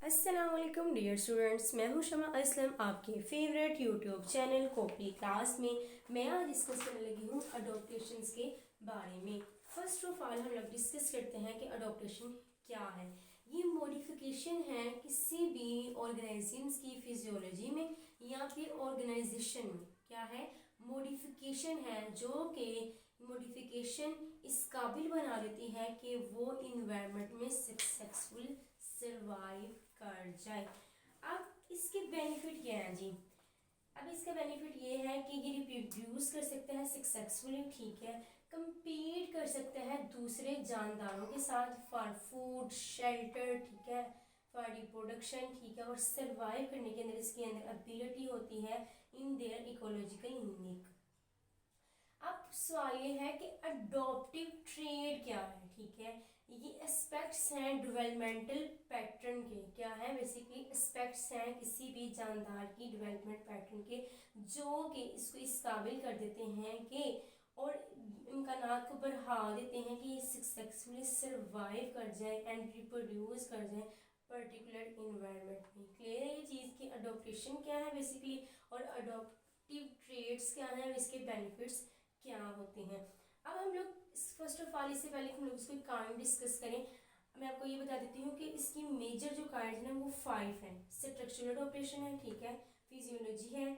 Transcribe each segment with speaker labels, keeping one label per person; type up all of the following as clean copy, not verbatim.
Speaker 1: अस्सलामुअलैकुम dear students, मैं हूं शमा असलम आपके favourite YouTube channel copy class में। मैं आज डिस्कस करने लगी हूं अडॉप्टेशंस के बारे में। फर्स्ट ऑफ ऑल हम लोग डिस्कस करते हैं कि अडॉप्टेशन क्या है। ये मॉडिफिकेशन है किसी भी ऑर्गेनिजम्स की फिजियोलॉजी में या फिर ऑर्गेनाइजेशन में। क्या है? मॉडिफिकेशन है, जो कि मॉडिफिकेशन इस काबिल बना देती है कि वो इन्वायरमेंट में सक्सेसफुल सरवाइव कर जाए। अब इसके बेनिफिट क्या है जी? अब इसका बेनिफिट ये है कि ये रिप्रोड्यूस कर सकते हैं सक्सेसफुली, ठीक है, compete कर सकते हैं दूसरे जानदारों के साथ फॉर फूड शेल्टर, ठीक है, फॉर रिप्रोडक्शन, ठीक है, और सरवाइव करने के अंदर इसके अंदर एबिलिटी होती है इन देयर इकोलॉजिकल यूनिक। अब सवाल ये है कि अडॉप्टिव ट्रेड क्या है, ठीक है। ये एस्पेक्ट्स हैं डेवलपमेंटल पैटर्न के। क्या है? बेसिकली एस्पेक्ट्स हैं किसी भी जानदार की डेवलपमेंट पैटर्न के, जो कि इसको इस काबिल कर देते हैं कि और इम्कानात को बढ़ा देते हैं कि ये सक्सेसफुली सर्वाइव कर जाए एंड रिप्रोड्यूस कर जाए पर्टिकुलर इन्वायरमेंट में। क्लियर है ये चीज़ की अडॉप्टेशन क्या है बेसिकली, और अडॉप्टिव ट्रेड्स क्या है और इसके बेनिफिट्स क्या होते हैं। अब हम लोग फर्स्ट ऑफ ऑल, इससे पहले हम लोग इसको काइंड डिस्कस करें, मैं आपको ये बता देती हूँ कि इसकी मेजर जो काइंड है वो 5 हैं। स्ट्रक्चरल अडॉप्टेशन है, ठीक है, फिजियोलॉजी है,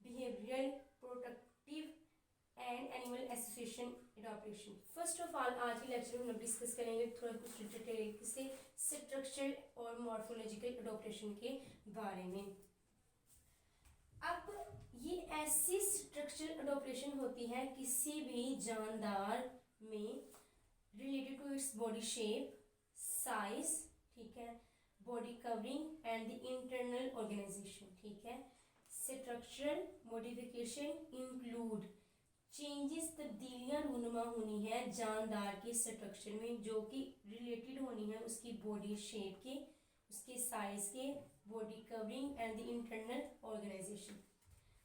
Speaker 1: behavioural, productive and animal association adaptation. First of all आज के लेक्चर में हम लोग डिस्कस करेंगे थोड़ा कुछ डिटेल से स्ट्रक्चरल और मॉर्फोलॉजिकल अडॉप्टेशन के बारे में। अब ये ऐसी स्ट्रक्चरल अडॉप्टेशन होती है किसी भी जानदार में related to its body shape, size, ठीक है, body covering and the internal organization, ठीक है। स्ट्रक्चरल मॉडिफिकेशन इंक्लूड चेंजेस, तब्दीलियां रूनुमा होनी है जानदार के स्ट्रक्चर में, जो कि रिलेटेड होनी है उसकी बॉडी शेप के, उसके साइज के, body covering and the internal organization.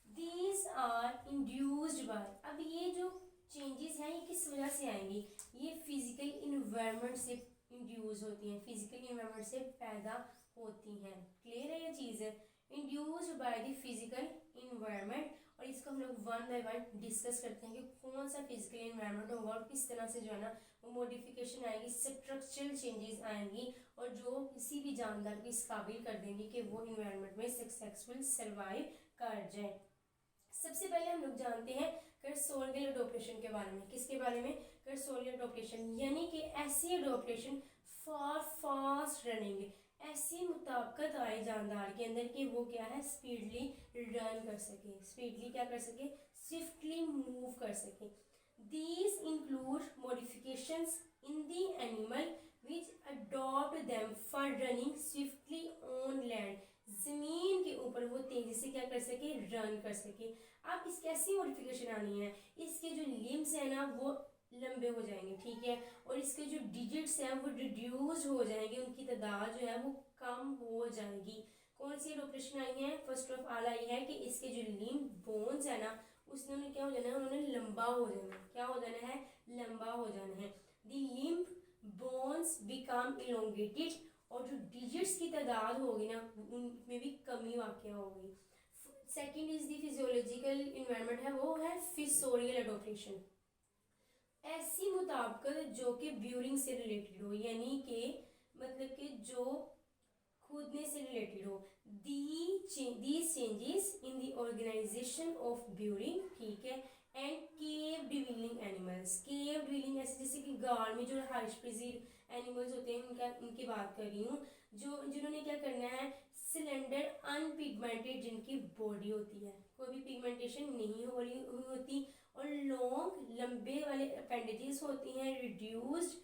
Speaker 1: These are induced by, अब ये जो चेंजेस हैं ये किस वजह से आएंगी? ये फिजिकल इन्वायरमेंट से इंड्यूस होती हैं, फिजिकल इन्वायरमेंट से पैदा होती हैं। क्लियर है ये चीज़ है? Induced by the physical environment. और इसको हम लोग वन बाय वन डिस्कस करते हैं कि कौन सा फिजिकल इन्वायरमेंट होगा और किस तरह से जो है ना वो मॉडिफिकेशन आएगी, स्ट्रक्चरल चेंजेस आएंगी और जो किसी भी जानदार को इस काबिल कर देंगे कि वो इन्वायरमेंट में सक्सेसफुल सर्वाइव कर जाए। सबसे पहले हम लोग जानते हैं कर्सोरियल अडॉप्टेशन के बारे में। किसके बारे में? कर्सोरियल अडॉप्टेशन, यानी कि ऐसी अडॉप्टेशन फॉर फास्ट रनिंग, ऐसी मुताबिकत आए जानदार के अंदर कि वो क्या है, स्पीडली रन कर सके, स्पीडली क्या कर सके, स्विफ्टली मूव कर सके। These include modifications in the animal which adopt them for running swiftly on land, जमीन के ऊपर वो तेजी से क्या कर सके, रन कर सके। अब इसकी ऐसी मॉडिफिकेशन आनी है, इसके जो लिम्स है ना वो लंबे हो जाएंगे, ठीक है, और इसके जो डिजिट्स हैं वो रिड्यूस हो जाएंगे, उनकी तादाद जो है वो कम हो जाएगी। कौन सी अडॉप्टेशन आई है? फर्स्ट ऑफ ऑल आई है कि इसके जो लिम्ब बोन्स है ना उसने क्या हो जाना है, उन्होंने लंबा हो जाना है। क्या हो जाना है? लंबा हो जाना है। The limb bones become elongated, और जो डिजिट्स की तादाद होगी ना उनमें भी कमी वाक़या होगी। Second is the physiological environment है, वो है फिसोरियल अडॉप्टेशन। ऐसी मुताबिकत जो कि ब्यूरिंग से रिलेटेड हो, यानी कि मतलब कि जो खुदने से रिलेटेड हो। These changes in the organisation of burrowing, ठीक है, एंड केव डिविलिंग एनिमल्स। केव डिविलिंग ऐसे जैसे कि गाड़ में जो हाइश प्रेजिड एनिमल्स होते हैं उनकी बात कर रही हूँ, जो जिन्होंने क्या करना है, सिलेंडर अनपिगमेंटेड जिनकी बॉडी होती है, कोई भी पिगमेंटेशन नहीं हो रही होती, और लॉन्ग लंबे वाले अपेंडेजेस होती हैं, रिड्यूस्ड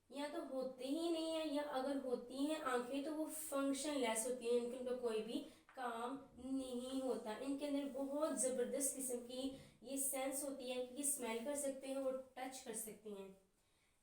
Speaker 1: या तो होते ही नहीं है, या अगर होती हैं आंखें तो वो फंक्शन लेस होती हैं, इनका कोई भी काम नहीं होता। इनके अंदर बहुत ज़बरदस्त किस्म की ये सेंस होती है कि स्मेल कर सकते हैं और टच कर सकते हैं।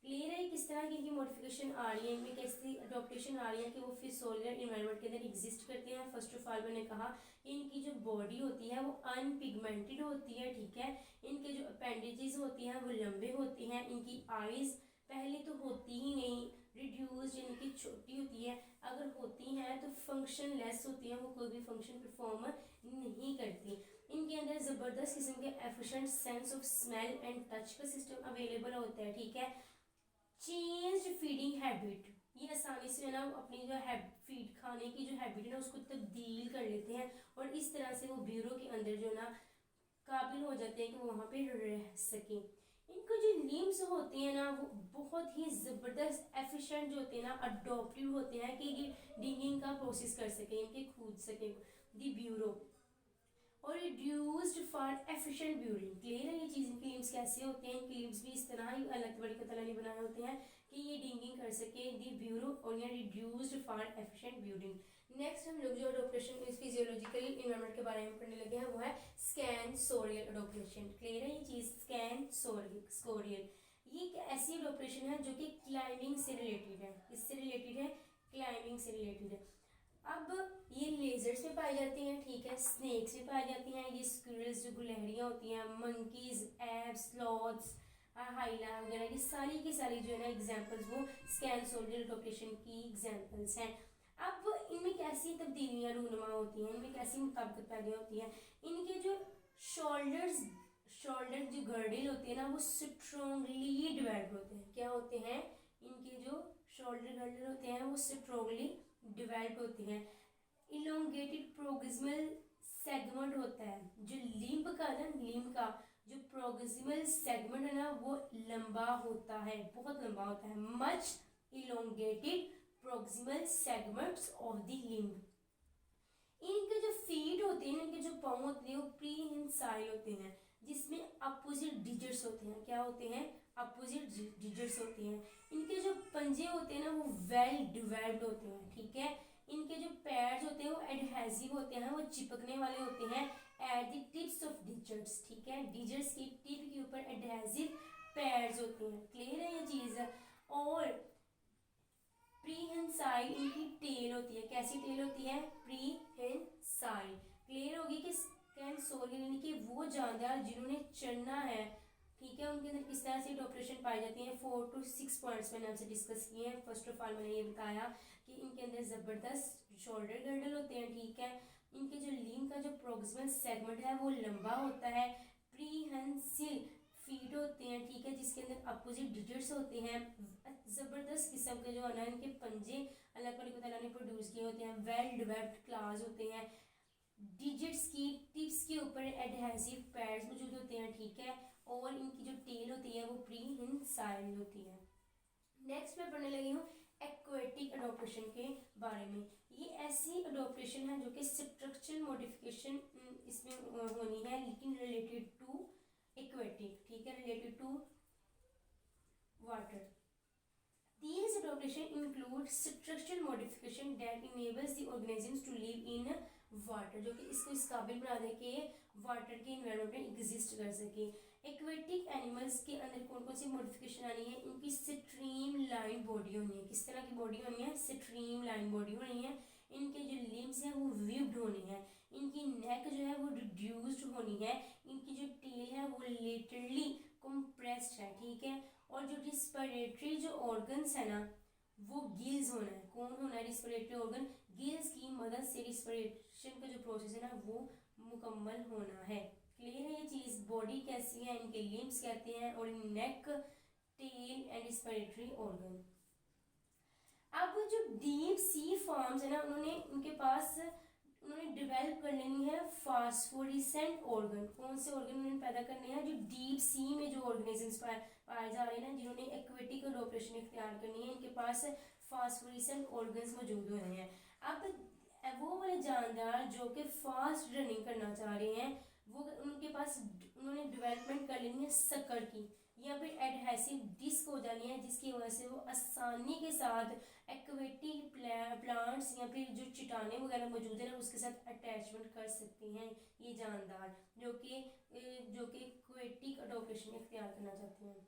Speaker 1: क्लियर है किस तरह की इनकी मॉडिफिकेशन आ रही है, इनमें कैसी अडॉप्टेशन आ रही है कि वो फिसोरियल इन्वायरमेंट के अंदर एग्जिस्ट करते हैं। फर्स्ट ऑफ ऑल मैंने कहा कि इनकी जो बॉडी होती है वो अनपिगमेंटेड होती है, ठीक है, इनके जो अपेंडेजेस होती हैं वो लंबे होती हैं, इनकी आईज पहले तो होती ही नहीं, रिड्यूस्ड यानी कि छोटी होती है, अगर होती हैं तो फंक्शन लेस होती हैं, वो कोई भी फंक्शन परफॉर्म नहीं करती। इनके अंदर ज़बरदस्त किस्म के efficient sense of smell and touch का सिस्टम अवेलेबल होता है, ठीक है। चेंज्ड फीडिंग हैबिट, ये आसानी से ना अपनी जो है फीड खाने की जो हैबिट है ना उसको तब्दील कर लेते हैं और इस तरह से वो ब्यूरो के अंदर जो ना काबिल हो जाते हैं कि वो वहाँ पे रह सकें। इनको जो लिम्स होते हैं ना वो बहुत ही ज़बरदस्त एफिशिएंट जो होते हैं ना अडोप्टिव होते हैं कि ये डिंगिंग का प्रोसेस कर सकें, इनके कूद सकें दी ब्यूरो और रिड्यूस्ड फॉर एफिशिएंट ब्यूरिंग। क्लियर है ये चीज़, इनके लिम्स कैसे होते हैं, इनके लिम्स भी इस तरह ही अलग बड़ी कतला नहीं बनाए होते हैं कि ये डिंगिंग कर सके दी ब्यूरो और या रिड्यूस्ड फॉर एफिशिएंट ब्यूरिंग। नेक्स्ट हम लोग जो अडोप्टेशन फिजियोलॉजिकल इन्वायरमेंट के बारे में पढ़ने लगे हैं वो है स्कैनसोरियल अडोप्टेशन। क्लियर है ये चीज़, स्कैनसोरियल ये एक ऐसी अडोप्टेशन है जो कि क्लाइंबिंग से रिलेटेड है, इससे रिलेटेड है, क्लाइंबिंग से रिलेटेड है। अब ये लेजर्स में पाई जाती हैं, ठीक है, स्नेक्स में पाई जाती हैं, ये स्क्विरल्स जो गुलहरियाँ होती हैं, मंकीज, एब्स, स्लॉथ्स, हाइला वगैरह, ये सारी की सारी जो है ना एग्जांपल्स वो स्कैनसोरियल अडोप्टेशन की एग्जांपल्स हैं। अब इनमें कैसी तब्दीलियाँ रूनुमा होती हैं, इनमें कैसी मुताबिकत पैदा होती है, इनके जो शोल्डर जो गर्डल होते हैं ना वो स्ट्रॉन्गली डिवेल्प होते हैं। क्या होते हैं, इनके जो शोल्डर गर्डल होते हैं वो स्ट्रॉन्गली डिवेल्प होते हैं। इलोंगेटेड प्रोक्सिमल सेगमेंट होता है, जो लिम्ब का जो प्रोक्सिमल सेगमेंट है ना वो लंबा होता है, बहुत लंबा होता है। Much elongated proximal segments of the limb. इनके जो फीट होते हैं, इनके जो पाँव होते हैं वो प्रीहिंसाइल होते हैं, जिसमें अपोजिट डिजिट्स होते हैं। क्या होते हैं, अपोजिट डिजिट्स होते हैं। इनके जो पंजे होते हैं ना वो वेल डिवेल्प्ड होते हैं, ठीक है। इनके जो पैड्स होते हैं वो एडहेसिव होते हैं, वो चिपकने वाले होते हैं at the tips of digits, ठीक है, डिजिट्स की टिप के ऊपर एडहेसिव पैड्स होते हैं। क्लियर है ये चीज़। और प्रीहिंसाइल इनकी टेल होती है, कैसी टेल होती है, प्रीहिंसाइल। क्लियर होगी कि स्कैनसोरियल यानी कि वो जानदार जिन्होंने चढ़ना है, ठीक है, उनके अंदर किस तरह से ऑपरेशन पाई जाती है। 4 to 6 पॉइंट्स मैंने आपसे डिस्कस किए हैं। फर्स्ट ऑफ ऑल मैंने ये बताया कि इनके अंदर ज़बरदस्त शोल्डर गर्डल होते हैं, ठीक है। इनके जो लिम्ब का जो प्रोक्सिमल सेगमेंट है वो लंबा होता है। प्रीहिंसिल फीट होते हैं, ठीक है, जिसके अंदर अपोजिट डिजिट्स होते हैं। ज़बरदस्त किस्म के जो है ना इनके पंजे अलग अलग अल्लाह ने प्रोड्यूस किए होते हैं। वेल डेवलप्ड क्लास होते हैं। डिजिट्स की टिप्स के ऊपर एडहेसिव पैड्स मौजूद होते हैं, ठीक है। और इनकी जो टेल होती है वो प्रीहिंसाइल होती है। नेक्स्ट मैं पढ़ने लगी हूँ एक्वेटिक अडोप्टेशन के बारे में। ये ऐसी अडोप्टेशन है जो कि स्ट्रक्चरल मॉडिफिकेशन इसमें होनी है, लेकिन रिलेटेड टू एक्वेटिक, ठीक है, related to water. These adaptation include structural modification that enables the organisms to live in water, जो कि इसको इस काबिल बना दे कि वाटर के इन्वायरमेंट में एग्जिस्ट कर सके। एक्वेटिक एनिमल्स के अंदर कौन कौन सी मॉडिफिकेशन आनी है, इनकी स्ट्रीम लाइन बॉडी होनी है। किस तरह की बॉडी होनी है, स्ट्रीम लाइन बॉडी होनी है। इनके जो लिम्स हैं वो विब्ड होनी है। इनकी नेक जो है वो रिड्यूस्ड होनी है। इनकी जो टेल है वो लेटरली कंप्रेस्ड है, ठीक है। और जो रिस्पिरेटरी जो ऑर्गन्स है ना वो गिल्स होना है। कौन होना है, रिस्पिरेटरी ऑर्गन, गिल्स की मदद से रिस्पिरेशन का जो प्रोसेस है ना वो मुकम्मल होना है। क्लियर है ये चीज़। बॉडी कैसी है, इनके लिम्स कहते हैं, और नेक, टेल एंड रिस्पिरेटरी ऑर्गन। अब जो डीप सी फॉर्म्स है ना उन्होंने डेवलप कर लेनी है फास्फोरिसेंट ऑर्गन। कौन से ऑर्गन उन्होंने पैदा करने हैं, जो डीप सी में जो ऑर्गेनिजम्स पाए जा रहे हैं ना, जिन्होंने एक्वेटिक अडोप्टेशन इख्तियार करनी है, इनके पास फास्फोरिसेंट ऑर्गन्स मौजूद हो रहे हैं। अब वो वाले जानदार जो कि फास्ट रनिंग करना चाह रहे हैं वो उनके पास उन्होंने डेवलपमेंट कर लेनी है सक्कर की, या फिर एडहेसिव डिस्क हो जानी है, जिसकी वजह से वो आसानी के साथ एक्वेटिक प्लांट्स या फिर जो चट्टानें वगैरह मौजूद है ना उसके साथ अटैचमेंट कर सकती हैं ये जानदार जो कि एक्वेटिक अडोप्टेशन इख्तियार करना चाहते हैं।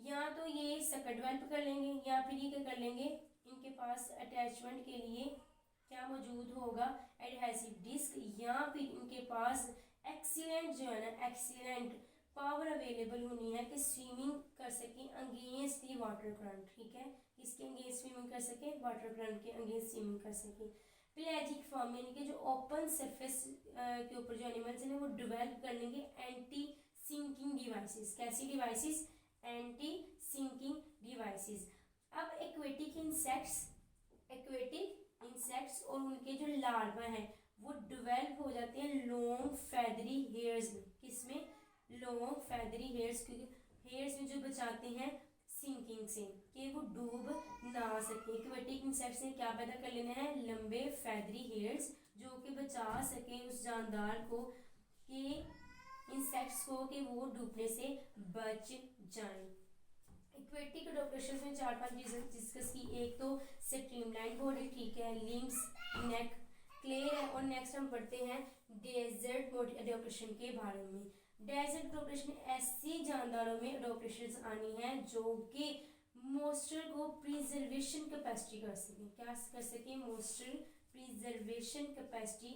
Speaker 1: या तो ये सक्कर डेवलप कर लेंगे, या फिर ये क्या कर लेंगे, इनके पास अटैचमेंट के लिए क्या मौजूद होगा, एडहेसिव डिस्क, या फिर इनके पास एक्सीलेंट जो है ना एक्सीलेंट पावर अवेलेबल होनी है कि स्विमिंग कर सकें अगेंस्ट दी वाटर करंट, ठीक है, किसके अगेंस्ट स्विमिंग कर सके, वाटर करंट के अगेंस्ट स्विमिंग कर सके। पेलाजिक फॉर्म यानी कि जो ओपन सरफेस के ऊपर जो एनिमल्स हैं वो डेवलप कर लेंगे एंटी सिंकिंग डिवाइसेस। कैसी डिवाइसेस, एंटी सिंकिंग डिवाइसेस। अब एक्वेटिक इंसेक्ट्स और उनके जो लार्वा हैं वो डेवलप हो जाते हैं लॉन्ग फेदरी हेयर्स में, किसमें, लॉन्ग फेदरी हेयर्स, क्योंकि हेयर्स में जो बचाते हैं सिंकिंग से कि वो डूब ना सके। एक्वेटिक इंसेक्ट्स ने क्या पैदा कर लेना है, लंबे फेदरी हेयर्स जो कि बचा सके उस जानदार को, कि इंसेक्ट्स को, कि वो डूबने से बच जाएं। एक्वेटिक अडॉप्टेशन में 4-5 चीजें डिस्कस की। एक तो स्ट्रीमलाइन बॉडी, ठीक है, लिम्स, नेक क्लियर है। और नेक्स्ट हम पढ़ते हैं डेजर्ट अडॉप्टेशन के बारे में। डेजर्ट अडॉप्टेशन ऐसे जानदारों में अडॉप्टेशन आनी है जो कि मॉइस्चर को प्रिजर्वेशन कैपेसिटी कर सके, क्या कर सके, मॉइस्चर प्रिजर्वेशन कैपेसिटी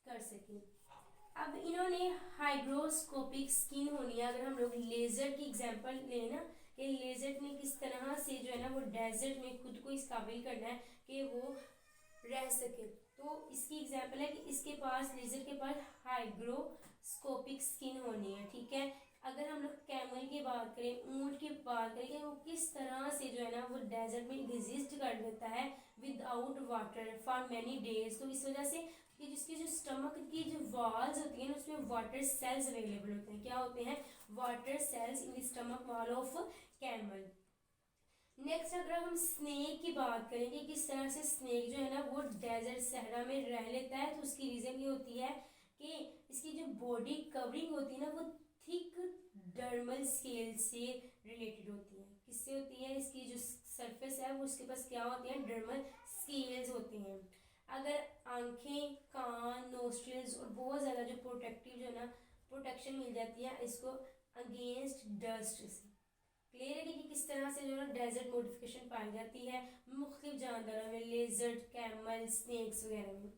Speaker 1: कर सके। अब इन्होंने हाइग्रोस्कोपिक स्किन होनी है। अगर हम लोग लेजर की एग्जांपल लें ना, कि लेजर ने किस तरह से जो है ना वो डेजर्ट में खुद को इस काबिल करना है कि वो रह सके, तो इसकी एग्जांपल है कि इसके पास, लेजर के पास हाइग्रोस्कोपिक स्किन होनी है, ठीक है। अगर हम लोग कैमल की बात करें, ऊंट की बात करें कि वो किस तरह से जो है ना वो डेजर्ट में एग्जिस्ट कर लेता है without water for many days, तो इस वजह से कि जिसकी जो स्टमक की जो वॉल्स होती है ना उसमें वाटर सेल्स अवेलेबल होते हैं। क्या होते हैं, water cells in the stomach wall of camel. Next अगर हम स्नेक की बात करें कि किस तरह से स्नेक जो है ना वो डेजर्ट सहरा में रह लेता है, तो उसकी रीजन ये होती है कि इसकी जो बॉडी कवरिंग होती है ना वो थिक डर्मल स्केल से रिलेटेड होती है। किससे होती है, इसकी जो सरफेस है वो उसके पास क्या होती है, डर्मल स्केल्स होते हैं। अगर आंखें, कान, नोस्ट्रिल्स और बहुत ज़्यादा जो प्रोटेक्टिव जो है ना प्रोटेक्शन मिल जाती है इसको अगेंस्ट डस्ट से। क्लियर है कि किस तरह से जो है डेजर्ट मॉडिफिकेशन पाई जाती है मुख्तलिफ जानदारों में, लेजर्ड, कैमल, स्नेक्स वगैरह में।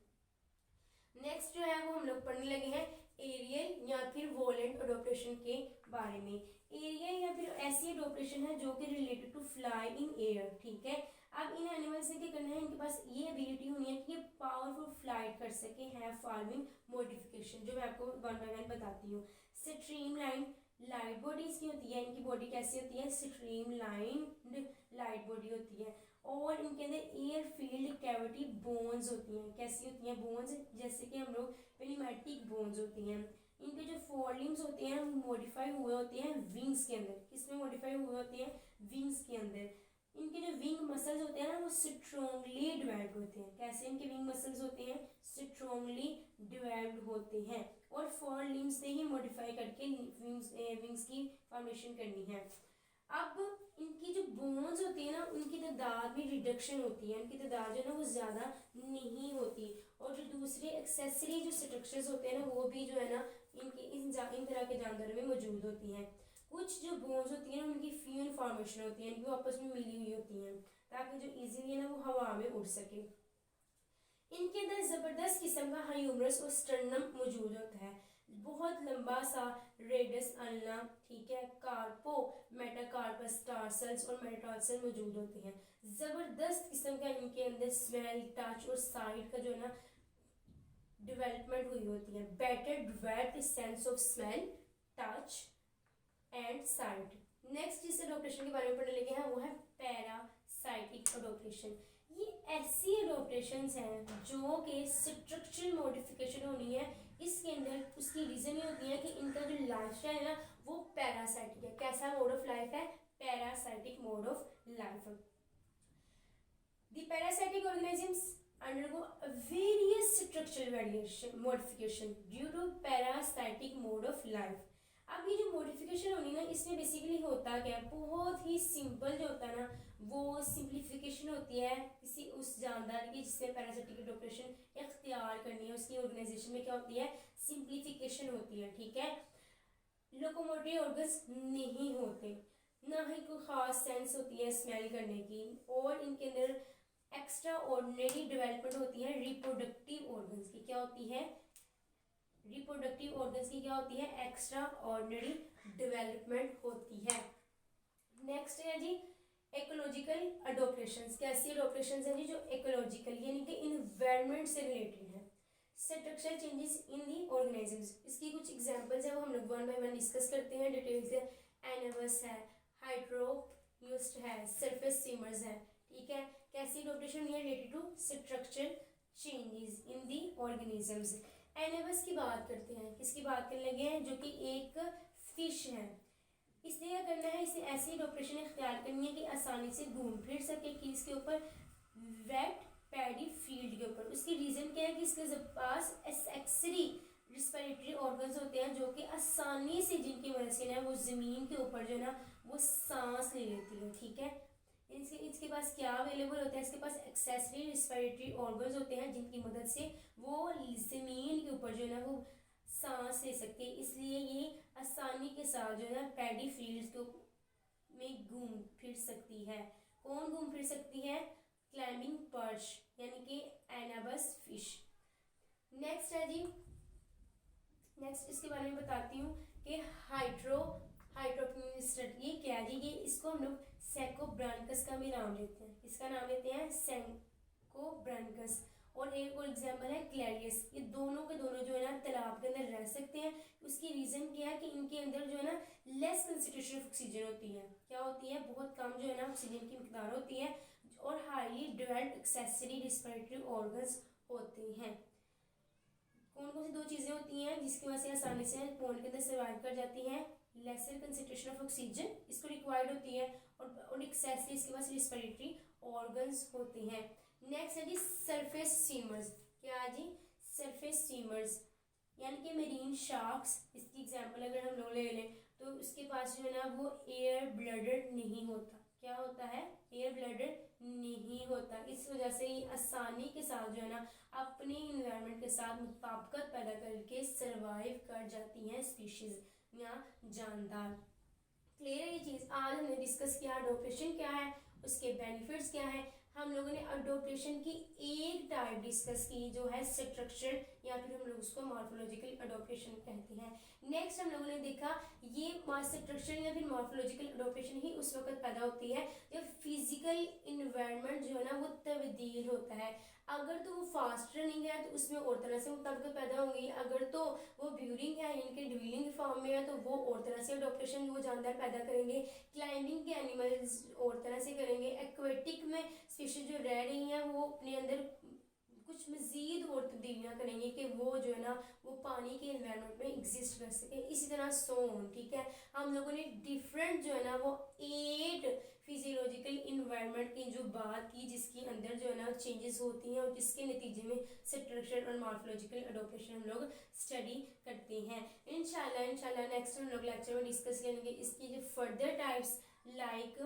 Speaker 1: नेक्स्ट जो है वो हम लोग पढ़ने लगे हैं एरियल या फिर वॉलेंट अडॉप्टेशन के बारे में। एरियल या फिर ऐसी अडॉप्टेशन है जो कि related to fly in air, ठीक है। अब इन एनिमल्स से क्या करना है, इनके पास ये एबिलिटी होनी है कि ये पावरफुल फ्लाइट कर सके, है फॉलोइंग मॉडिफिकेशन, जो मैं आपको वन बाय वन बताती हूँ। स्ट्रीमलाइन लाइट बॉडी इसकी होती है, इनकी बॉडी कैसी होती है, स्ट्रीमलाइंड लाइट बॉडी होती है। और इनके अंदर एयर फील्ड कैविटी बोन्स होती हैं। कैसी होती हैं, बोन्स, जैसे कि हम लोग पेनिमेटिक बोन्स होती हैं। इनके जो फोरलिम्स होते हैं मॉडिफाई हुए होते हैं विंग्स के अंदर। किसमें मॉडिफाई हुए होते हैं, विंग्स के अंदर। इनके जो विंग मसल्स होते हैं ना वो स्ट्रॉन्गली डिवेल्प होते हैं। कैसे इनके विंग मसल्स होते हैं, स्ट्रॉन्गली डिवेल्प होते हैं। और फोर लिम्स से ही मॉडिफाई करके विंग्स की फॉर्मेशन करनी है। अब इनकी जो बोन्स होती है ना उनकी तादाद में रिडक्शन होती है, इनकी तादाद जो है ना वो ज़्यादा नहीं होती। और जो दूसरे एक्सेसरी जो स्ट्रक्चर्स होते हैं ना वो भी जो है ना इनकी इन तरह के जानवरों में मौजूद होती हैं। कुछ जो बोन्स होती हैं उनकी फ्यून फॉर्मेशन होती है, इनकी आपस में मिली हुई होती हैं ताकि जो इजीली है ना वो हवा में उड़ सके। इनके अंदर ज़बरदस्त किस्म का ह्यूमरस और स्टर्नम मौजूद होता है, बहुत लंबा सा रेडस अल्ना, ठीक है। कार्पो मेटाकार्पस टार्सल्स और मेटाटार्सल मौजूद होते हैं। ज़बरदस्त किस्म का इनके अंदर स्मेल, टच और साइट का जो है ना डेवलपमेंट हुई होती है। Better develop sense of smell, touch and site. Next जिस अडॉप्टेशन के बारे में पढ़ने लगे हैं वो है पैरासाइटिक अडॉप्टेशन। ये ऐसी अडॉप्टेशंस हैं जो कि स्ट्रक्चरल मॉडिफिकेशन होनी है इसके अंदर। उसकी रीज़न ये होती है कि इनका जो लाइफस्टाइल है ना वो पैरासाइटिक है। कैसा मोड ऑफ लाइफ है, parasitic mode of life. The parasitic organisms undergo various structural variation modification due to parasitic mode of life। अब ये जो मॉडिफिकेशन होनी ना इसमें बेसिकली होता क्या है, बहुत ही सिंपल जो होता है ना वो सिंप्लीफिकेशन होती है किसी उस जानदार की जिसने पैरासाइटिक अडॉप्टेशन इख्तियार करनी है। उसकी ऑर्गेनाइजेशन में क्या होती है, सिंप्लीफिकेशन होती है, ठीक है। लोकोमोटिव ऑर्गन्स नहीं होते, ना ही कोई ख़ास सेंस होती है स्मेल करने की। और इनके अंदर एक्स्ट्रा ऑर्डिनरी डेवलपमेंट होती है रिप्रोडक्टिव ऑर्गन्स की। क्या होती है, रिप्रोडक्टिव ऑर्गन्स की क्या होती है, एक्स्ट्रा ऑर्डिनरी डेवलपमेंट होती है। नेक्स्ट है जी इकोलॉजिकल अडोप्टेशंस। कैसी अडोप्टेशंस हैं जी, जो इकोलॉजिकल यानी कि इन्वायरमेंट से रिलेटेड है। Structural changes in the organisms, इसकी कुछ एग्जांपल्स है वो हम लोग वन बाय वन डिस्कस करते हैं डिटेल से। एनाबस है, हाइड्रोन्यूस्ट है, सरफेस सीमर्स है, ठीक है। कैसी अडोप्टेशन है, related to structural changes in the organisms. Anabas की बात करते हैं, किसकी बात करने लगे हैं, जो कि एक फिश है। इसने क्या करना है, इसे ऐसी अडोप्टेशन इख्तियार करनी है कि आसानी से घूम फिर सके कि इसके ऊपर वेट पैडी फील्ड के ऊपर। उसकी रीजन क्या है कि इसके पास एक्सेसरी रिस्पिरेटरी ऑर्गन्स होते हैं जो कि आसानी से, जिनकी वजह से ना वो जमीन के ऊपर जो है ना वो सांस ले लेती है, ठीक है। इसके पास क्या अवेलेबल होता है, इसके पास एक्सेसरी रिस्पिरेटरी ऑर्गन्स होते हैं जिनकी मदद से वो जमीन के ऊपर जो है ना वो सांस ले सकते हैं। इसलिए ये आसानी के साथ जो है ना पैडी फील्ड्स में घूम फिर सकती है। कौन घूम फिर सकती है, क्लाइंबिंग पर्च यानी कि एनाबस फिश। नेक्स्ट है जी, नेक्स्ट इसके बारे में बताती हूँ कि हाइड्रोप्निस्टर ये क्या है जी, ये इसको हम लोग सेकोब्रांकस का भी नाम लेते हैं। इसका नाम लेते हैं सेकोब्रांकस। और एक और एग्जांपल है क्लैरियस। ये दोनों के दोनों जो है ना तालाब के अंदर रह सकते हैं। उसकी रीजन क्या है कि इनके अंदर जो है ना लेस कंसंट्रेशन ऑफ ऑक्सीजन होती है। क्या होती है, बहुत कम जो है ना ऑक्सीजन की मिकदार होती है और highly developed accessory respiratory organs होते हैं। कौन कौन सी दो चीजें होती हैं जिसकी वजह से आसानी से पॉन्ड के अंदर सर्वाइव कर जाती हैं, लेसर कंसंट्रेशन ऑफ ऑक्सीजन इसको रिक्वायर्ड होती है और एक्सेसरी इसके पास रिस्पिरेटरी ऑर्गन्स होते हैं। नेक्स्ट है जी सरफेस स्टीमर्स। क्या है जी, सरफेस स्टीमर्स यानी कि मेरीन शार्क्स। इसकी एग्जांपल अगर हम लोग ले लें तो उसके पास जो है ना वो एयर ब्लडेड नहीं होता। क्या होता है, एयर ब्लडेड नहीं होता। इस वजह से ये आसानी के साथ जो है ना अपने इन्वायरमेंट के साथ मुताबिकत पैदा करके सरवाइव कर जाती हैं स्पीशीज या जानदार। क्लियर है ये चीज़। आज हमने डिस्कस किया अडोप्टेशन क्या है, उसके बेनिफिट्स क्या है। हम लोगों ने अडोप्टेशन की एक टाइप डिस्कस की जो है स्ट्रक्चर या फिर हम लोग उसको मॉर्फोलॉजिकल अडोप्टेशन कहते हैं। नेक्स्ट हम लोगों ने देखा ये स्ट्रक्चर या फिर मॉर्फोलॉजिकल अडोप्टेशन ही उस वक्त पैदा होती है जब फिजिकल इन्वायरमेंट जो है ना वो तब्दील होता है। अगर तो वो फास्ट रनिंग है तो उसमें और तरह से मुताबिकत पैदा होंगी। अगर तो वो ब्यूरिंग है इनके ड्विलिंग फॉर्म में है तो वो और तरह से अडोप्टेशन वो जानदार पैदा करेंगे। क्लाइंबिंग के एनिमल्स और तरह से करेंगे। एक्वेटिक में स्पीशीज जो रह रही हैं वो अपने अंदर कुछ मजीद और तब्दीलियाँ करेंगे कि वो जो है ना वो पानी के एनवायरनमेंट में एग्जिस्ट कर सके। इसी तरह सोन, ठीक है। हम लोगों ने डिफरेंट जो है ना वो 8 फिजियोलॉजिकल इन्वायरमेंट की जो बात की जिसके अंदर जो है ना चेंजेस होती हैं और जिसके नतीजे में स्ट्रक्चर और मॉर्फोलॉजिकल अडोप्टेशन हम लोग स्टडी करते हैं। इंशाल्लाह नेक्स्ट हम लोग लेक्चर में डिस्कस करेंगे इसकी जो फर्दर टाइप्स लाइक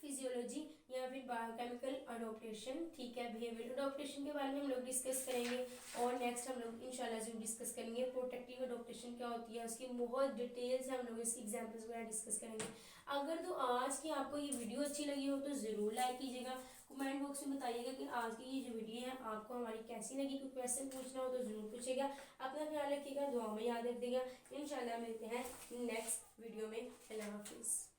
Speaker 1: फिजियोलॉजी या फिर बायोकेमिकल अडोप्टेशन, ठीक है। बिहेवियर अडोप्टेशन के बारे में हम लोग डिस्कस करेंगे और नेक्स्ट हम लोग इंशाल्लाह जरूर डिस्कस करेंगे प्रोटेक्टिव अडोप्टेशन क्या होती है, उसकी बहुत डिटेल से हम लोग इसकी एग्जांपल्स वगैरह डिस्कस करेंगे। अगर तो आज की आपको ये वीडियो अच्छी लगी हो तो ज़रूर लाइक कीजिएगा। कमेंट बॉक्स में बताइएगा कि आज की ये जो वीडियो है आपको हमारी कैसी लगी। कोई क्वेश्चन पूछना हो तो ज़रूर पूछेगा। अपना ख्याल रखिएगा, दुआ में याद रखिएगा। इंशाल्लाह मिलते हैं नेक्स्ट वीडियो में। अल्लाह हाफिज़।